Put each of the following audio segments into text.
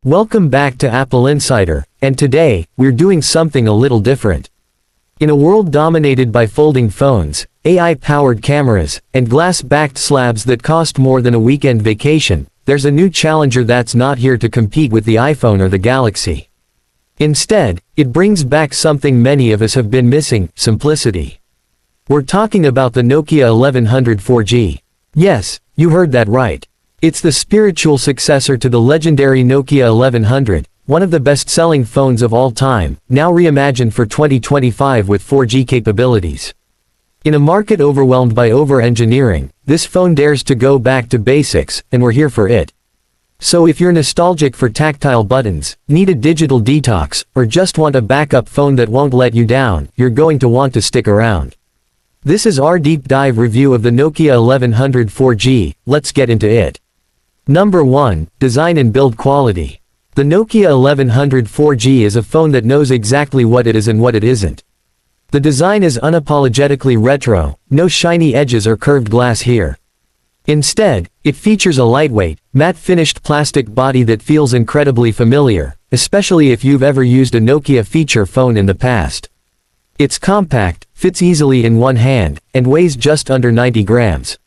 Welcome back to Apple Insider, and today, we're doing something a little different. In a world dominated by folding phones, AI-powered cameras, and glass-backed slabs that cost more than a weekend vacation, there's a new challenger that's not here to compete with the iPhone or the Galaxy. Instead, it brings back something many of us have been missing: simplicity. We're talking about the Nokia 1100 4G. Yes, you heard that right. It's the spiritual successor to the legendary Nokia 1100, one of the best-selling phones of all time, now reimagined for 2025 with 4G capabilities. In a market overwhelmed by over-engineering, this phone dares to go back to basics, and we're here for it. So if you're nostalgic for tactile buttons, need a digital detox, or just want a backup phone that won't let you down, you're going to want to stick around. This is our deep dive review of the Nokia 1100 4G, let's get into it. Number 1, Design and Build Quality. The Nokia 1100 4G is a phone that knows exactly what it is and what it isn't. The design is unapologetically retro, no shiny edges or curved glass here. Instead, it features a lightweight, matte-finished plastic body that feels incredibly familiar, especially if you've ever used a Nokia feature phone in the past. It's compact, fits easily in one hand, and weighs just under 90 grams.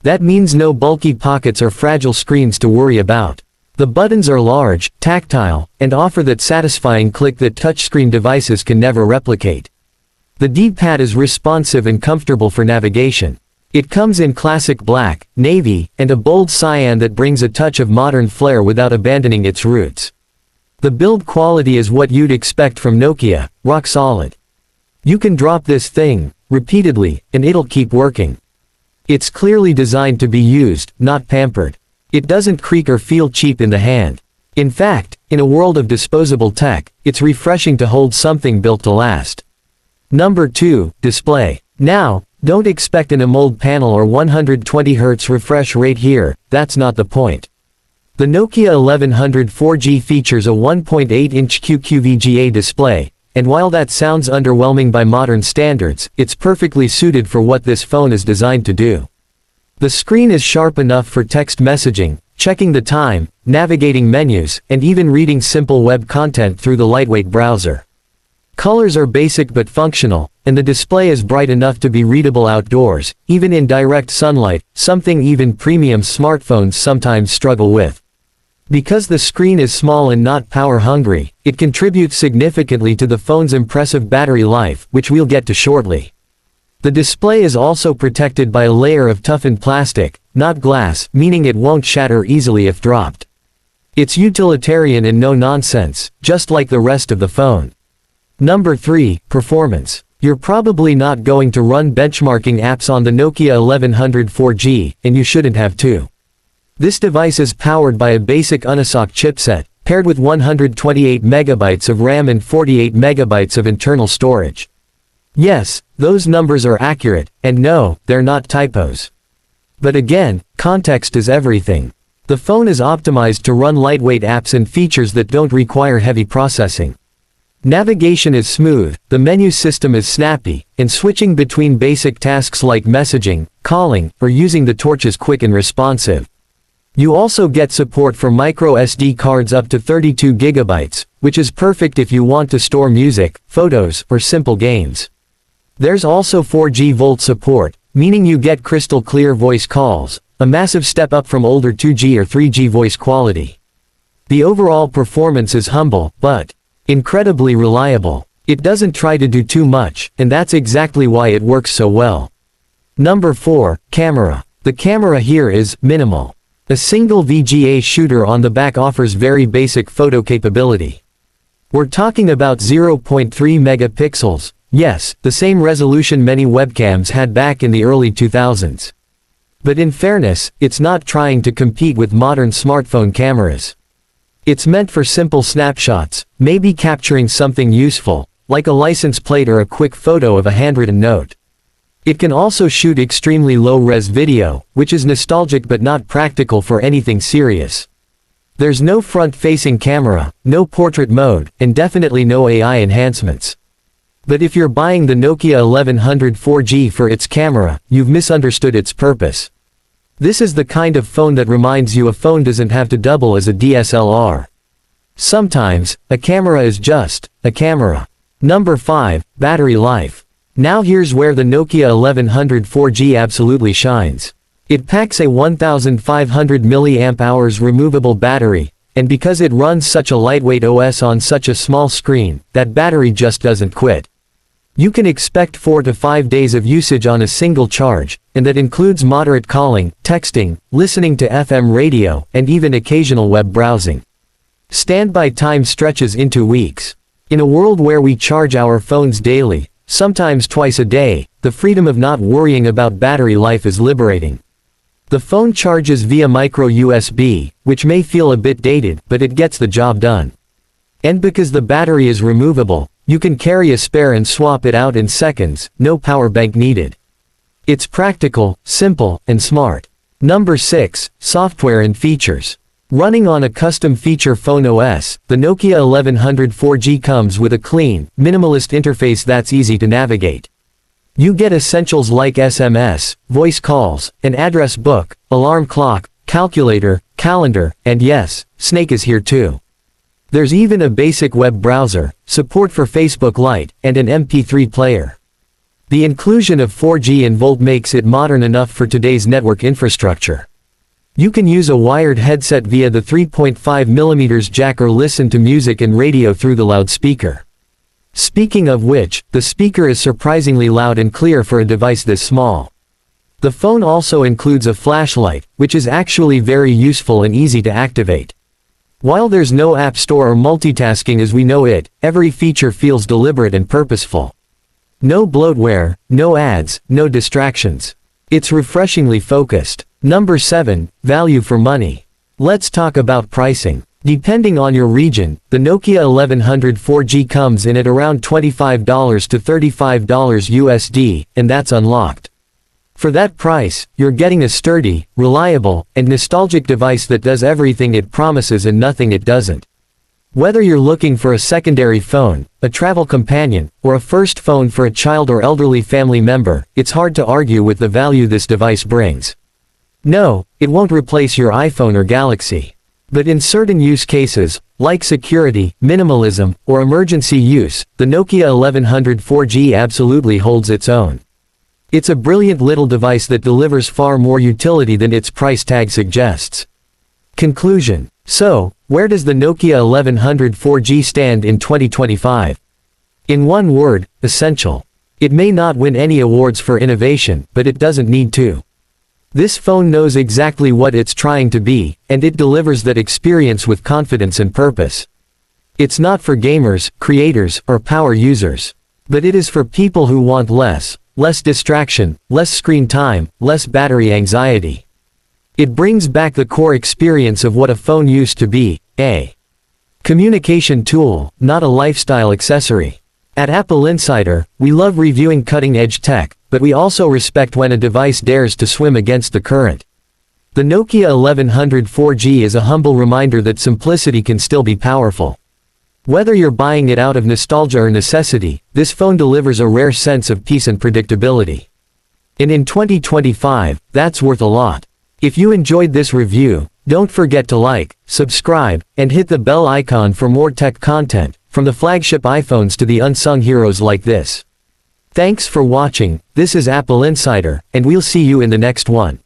That means no bulky pockets or fragile screens to worry about. The buttons are large, tactile, and offer that satisfying click that touchscreen devices can never replicate. The D-pad is responsive and comfortable for navigation. It comes in classic black, navy, and a bold cyan that brings a touch of modern flair without abandoning its roots. The build quality is what you'd expect from Nokia, rock solid. You can drop this thing repeatedly, and it'll keep working. It's clearly designed to be used, not pampered. It doesn't creak or feel cheap in the hand. In fact, in a world of disposable tech, it's refreshing to hold something built to last. Number 2, Display. Now, don't expect an AMOLED panel or 120Hz refresh rate here, that's not the point. The Nokia 1100 4G features a 1.8-inch QQVGA display, and while that sounds underwhelming by modern standards, it's perfectly suited for what this phone is designed to do. The screen is sharp enough for text messaging, checking the time, navigating menus, and even reading simple web content through the lightweight browser. Colors are basic but functional, and the display is bright enough to be readable outdoors, even in direct sunlight, something even premium smartphones sometimes struggle with. Because the screen is small and not power-hungry, it contributes significantly to the phone's impressive battery life, which we'll get to shortly. The display is also protected by a layer of toughened plastic, not glass, meaning it won't shatter easily if dropped. It's utilitarian and no-nonsense, just like the rest of the phone. Number 3, Performance. You're probably not going to run benchmarking apps on the Nokia 1100 4G, and you shouldn't have to. This device is powered by a basic Unisoc chipset, paired with 128 MB of RAM and 48 MB of internal storage. Yes, those numbers are accurate, and no, they're not typos. But again, context is everything. The phone is optimized to run lightweight apps and features that don't require heavy processing. Navigation is smooth, the menu system is snappy, and switching between basic tasks like messaging, calling, or using the torch is quick and responsive. You also get support for micro SD cards up to 32 GB, which is perfect if you want to store music, photos, or simple games. There's also 4G Volt support, meaning you get crystal clear voice calls, a massive step up from older 2G or 3G voice quality. The overall performance is humble, but incredibly reliable. It doesn't try to do too much, and that's exactly why it works so well. Number 4, Camera. The camera here is minimal. A single VGA shooter on the back offers very basic photo capability. We're talking about 0.3 megapixels, yes, the same resolution many webcams had back in the early 2000s. But in fairness, it's not trying to compete with modern smartphone cameras. It's meant for simple snapshots, maybe capturing something useful, like a license plate or a quick photo of a handwritten note. It can also shoot extremely low-res video, which is nostalgic but not practical for anything serious. There's no front-facing camera, no portrait mode, and definitely no AI enhancements. But if you're buying the Nokia 1100 4G for its camera, you've misunderstood its purpose. This is the kind of phone that reminds you a phone doesn't have to double as a DSLR. Sometimes, a camera is just a camera. Number 5, battery life. Now here's where the Nokia 1100 4G absolutely shines. It packs a 1500 mAh removable battery, and because it runs such a lightweight OS on such a small screen, that battery just doesn't quit. You can expect 4 to 5 days of usage on a single charge, and that includes moderate calling, texting, listening to FM radio, and even occasional web browsing. Standby time stretches into weeks. In a world where we charge our phones daily, sometimes twice a day, the freedom of not worrying about battery life is liberating. The phone charges via micro USB, which may feel a bit dated, but it gets the job done. And because the battery is removable, you can carry a spare and swap it out in seconds, no power bank needed. It's practical, simple, and smart. Number 6, software and features. Running on a custom feature phone OS, the Nokia 1100 4G comes with a clean, minimalist interface that's easy to navigate. You get essentials like SMS, voice calls, an address book, alarm clock, calculator, calendar, and yes, Snake is here too. There's even a basic web browser, support for Facebook Lite, and an MP3 player. The inclusion of 4G and Volt makes it modern enough for today's network infrastructure. You can use a wired headset via the 3.5mm jack or listen to music and radio through the loudspeaker. Speaking of which, the speaker is surprisingly loud and clear for a device this small. The phone also includes a flashlight, which is actually very useful and easy to activate. While there's no app store or multitasking as we know it, every feature feels deliberate and purposeful. No bloatware, no ads, no distractions. It's refreshingly focused. Number 7, value for money. Let's talk about pricing. Depending on your region, the Nokia 1100 4G comes in at around $25 to $35 USD, and that's unlocked. For that price, you're getting a sturdy, reliable, and nostalgic device that does everything it promises and nothing it doesn't. Whether you're looking for a secondary phone, a travel companion, or a first phone for a child or elderly family member, it's hard to argue with the value this device brings. No, it won't replace your iPhone or Galaxy. But in certain use cases, like security, minimalism, or emergency use, the Nokia 1100 4G absolutely holds its own. It's a brilliant little device that delivers far more utility than its price tag suggests. Conclusion. So, where does the Nokia 1100 4G stand in 2025? In one word, essential. It may not win any awards for innovation, but it doesn't need to. This phone knows exactly what it's trying to be, and it delivers that experience with confidence and purpose. It's not for gamers, creators, or power users. But it is for people who want less distraction, less screen time, less battery anxiety. It brings back the core experience of what a phone used to be, a communication tool, not a lifestyle accessory. At Apple Insider, we love reviewing cutting-edge tech, but we also respect when a device dares to swim against the current. The Nokia 1100 4G is a humble reminder that simplicity can still be powerful. Whether you're buying it out of nostalgia or necessity, this phone delivers a rare sense of peace and predictability. And in 2025, that's worth a lot. If you enjoyed this review, don't forget to like, subscribe, and hit the bell icon for more tech content, from the flagship iPhones to the unsung heroes like this. Thanks for watching. This is Apple Insider, and we'll see you in the next one.